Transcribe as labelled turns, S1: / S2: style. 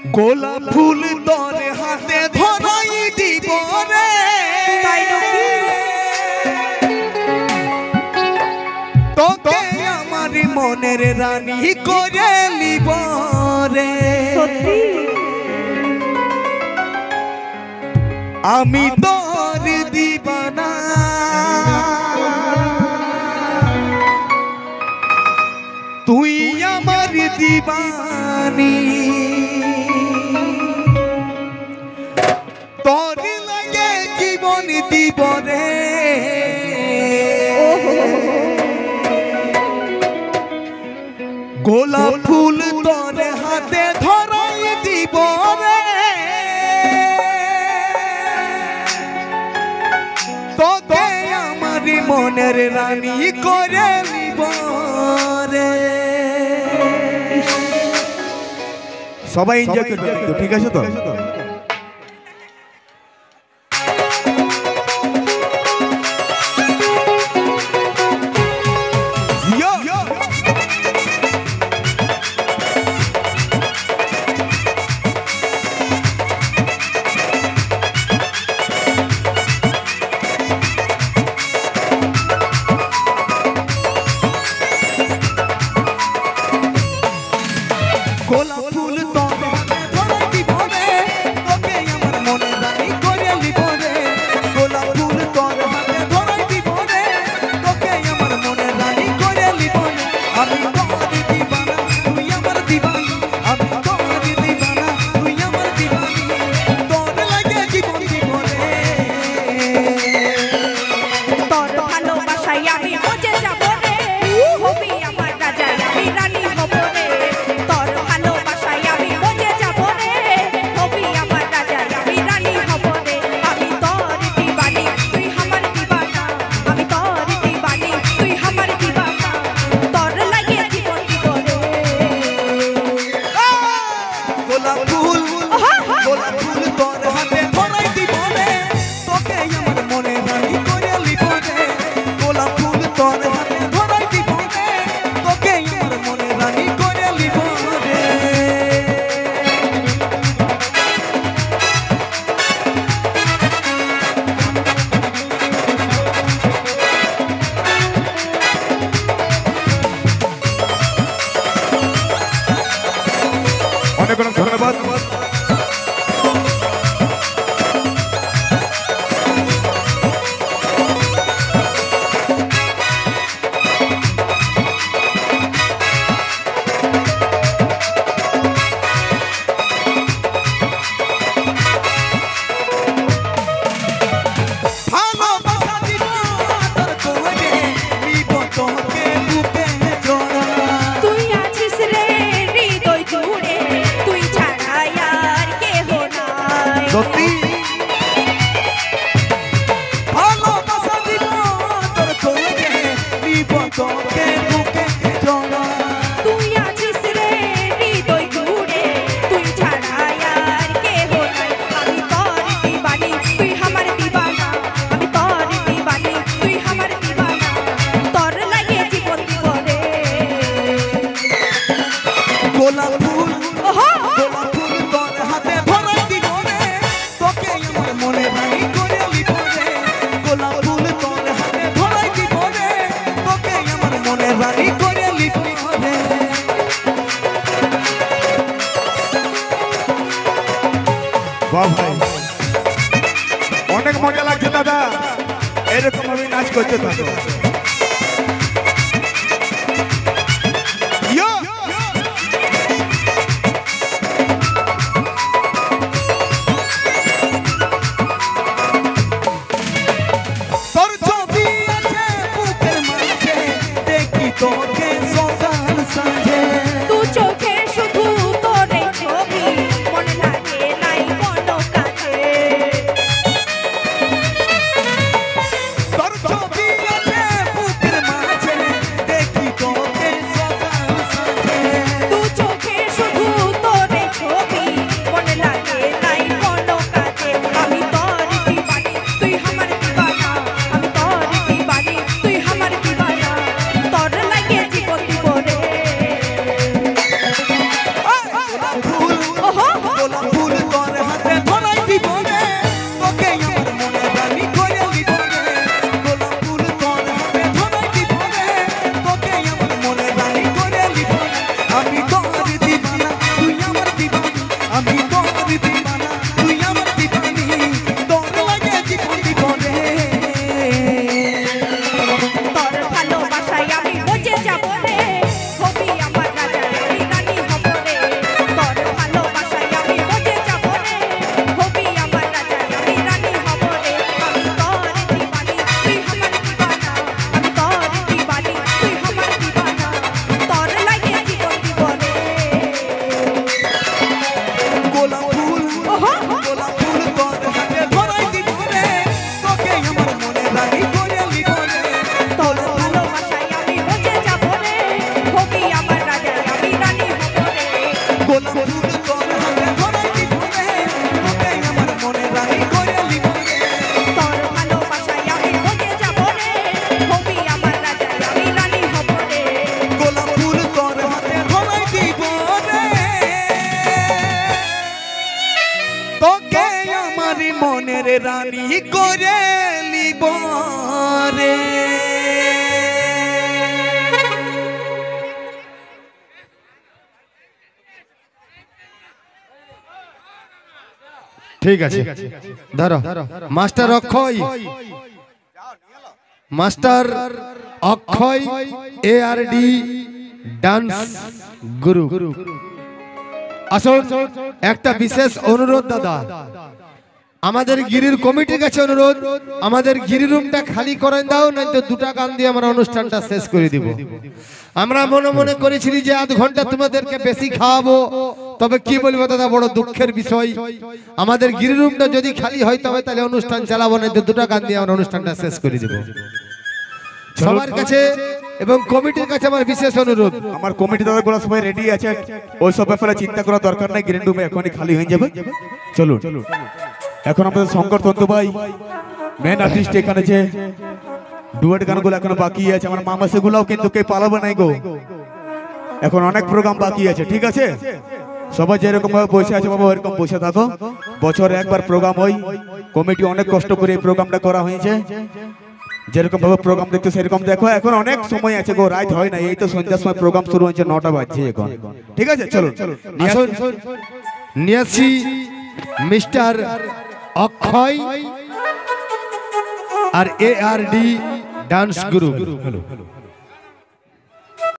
S1: গোলাপ ফুল তোর হাতে ধরাই দিব রে, তোকে আমার মনের রানী করে নিব রে। আমি তোর দিবানা, তুই আমার দিবানি, তোর লাগে জীবন দিব রে। গোলাপ ফুল তোর হাতে ধরাই দিব রে, তোকে আমার মনের রানী করে নিব রে। সবাই এনজয় করবে কিন্তু, ঠিক আছে তো? গোলাপ ফুল তোর হাতে ধরাই দিব রে, তোকে আমার মনের রানী করে নিব রে। গোলাপ ফুল তোর হাতে ধরাই দিব রে, তোকে আমার মনের রানী করে নিব রে। আমি তোর দিবানা, তুই আমার দিবানি, আমি তোর দিবানা, তুই আমার দিবানি, তোর লাগে জীবন দিব রে।
S2: তোর ভালোবাসায় আমি মজে যাব রে, হবি আমার রাজা, আমি রানী হব রে। তোর ভালোবাসায় আমি মজে যাব রে, হবি আমার রাজা, আমি রানী হব রে। আমি তোর দিবানি, তুই আমার দিবানা, আমি তোর দিবানি, তুই আমার দিবানা, তোর লাগে জীবন দিব রে।
S1: গোলাপ ফুল, গোলাপ ফুল তোর হাতে ধরাই দিব রে, তোকে আমার মনের রানী করে নিব রে। গোলাপ ফুল তোর হাতে ধরাই দিব রে, তোকে আমার মনের রানী করে নিব রে। অনেক অনেক ধন্যবাদ। ভালোবাসা দিব তোর কোলে, নিব তোকে বুকে জড়া।
S2: তুই আছিস রে হৃদয় জুড়ে, তুই ছাড়া আর কেহ নাই।
S1: সত্যি ভালোবাসা দিব তোর কোলে, নিব তোকে বুকে জড়া।
S2: তুই আছিস রে হৃদয় জুড়ে, তুই ছাড়া আর কেহ নাই। আমি তোর দিবানি, তুই আমার দিবানা, আমি তোর দিবানি, তুই আমার দিবানা, তোর লাগে জীবন দিব রে।
S1: গোলাপ ফুল, গোলাপ ফুল তোর হাতে ধরাই দিব রে, তোকে আমার মনে রানী করে নিব রে। গোলাপ ফুল তোর হাতে ধরাই দিব রে, তোকে আমার মনে রানী করে নিব রে। বাহ ভাই, অনেক মজা লাগছে দাদা, এরকম আমি নাচ করতে থাকো। তোর ছবি আছে বুকের মাঝে, দেখি তোকে সকাল সাঁঝে।
S2: তু চোখে শুধু তোরে ছবি, মন লাগে নাই কোনো কাজে।
S1: তোর ছবি আছে গোলাপ ফুল তোর হাতে ধরাই দিব রে তোকে আমার মনে রানী করে নিব রে গোলাপ ফুল তোর হাতে ধরাই দিব রে তোকে আমার মনে রানী করে নিব আমি তোর দিবানা তুই আমার দিবানি আমি তোর দিবানা তুই আমার দিবানি তোর লাগে জীবন দিব রে
S2: তোর ভালোবাসায় আমি মজে যাব রে হবি আমার রাজা আমি রানী হব রে তোর ভালোবাসায় আমি মজে যাব রে হবি আমার রাজা আমি রানী হব রে আমি তোর দিবানি তুই আমার দিবানা আমি তোর দিবানি তুই আমার দিবানা তোর লাগে জীবন দিব রে
S1: গোলাপ ফুল গোলাপ ফুল তোর হাতে ধরাই দিব রে তোকে আমার মনে রানী করে নিব রে
S2: তোর ভালোবাসায় আমি মজে যাব রে হবি আমার রাজা আমি রানী হব রে
S1: গোলাপ ফুল তোর হাতে ধরাই দিব রে তোকে আমার মনে রানী করে নিব রে
S2: তোর ভালোবাসায় আমি মজে যাব রে হবি আমার রাজা আমি রানী হব রে
S1: গোলাপ ফুল তোর হাতে ধরাই দিব রে তোকে আমার মনের রানী করে নিব রে
S3: ঠিক আছে ধরো মাস্টার অক্ষয় মাস্টার অক্ষয় ARD ডান্স গুরু আসুন একটা বিশেষ অনুরোধ দাদা আমাদের গিরির কমিটির কাছে অনুরোধ আমাদের গিরি রুমটা খালি করে দাও নয়তো দুটা গান দিয়ে আমরা অনুষ্ঠানটা শেষ করে দিব আমরা মনে মনে করেছিলি যে আধ ঘন্টা তোমাদেরকে বেশি খাওয়াবো তবে কি বলবো দাদা বড় দুঃখের বিষয় আমাদের গিরি রুমটা যদি খালি হয় তবে তাহলে অনুষ্ঠান চালাবো নয়তো দুটা গান দিয়ে আমরা অনুষ্ঠানটা শেষ করে দিব সবার কাছে এবং কমিটির কাছে আমার বিশেষ অনুরোধ
S4: আমার কমিটি দাদাগুলো সবাই রেডি আছে ওই সব ব্যাপারে চিন্তা করার দরকার নাই গ্রিন রুমে এখনই খালি হয়ে যাবে চলুন এখন আমাদের শঙ্কর তন্তু ভাই মেন আর্টিস্ট এখানে যে ডুয়েট গানগুলো এখনো বাকি আছে আমার মামা সেগুলোও কিন্তু কে পালাবে নাই গো এখন অনেক প্রোগ্রাম বাকি আছে ঠিক আছে সবাই যেরকম ভাবে বসে আছে বাবা ওইরকম বসে থাকো বছরে একবার প্রোগ্রাম হয় কমিটি অনেক কষ্ট করে এই প্রোগ্রামটা করা হয়েছে যেরকম ভাবে প্রোগ্রাম দেখতে সেরকম দেখো এখন অনেক সময় আছে গো রাত হয় না এই তো সন্ধ্যার সময় প্রোগ্রাম শুরু হয়েছে 9টা বাজছে এখন ঠিক আছে চলুন
S3: আসুন নিয়াছি মিস্টার অক্ষয় আর ARD ডান্স গুরু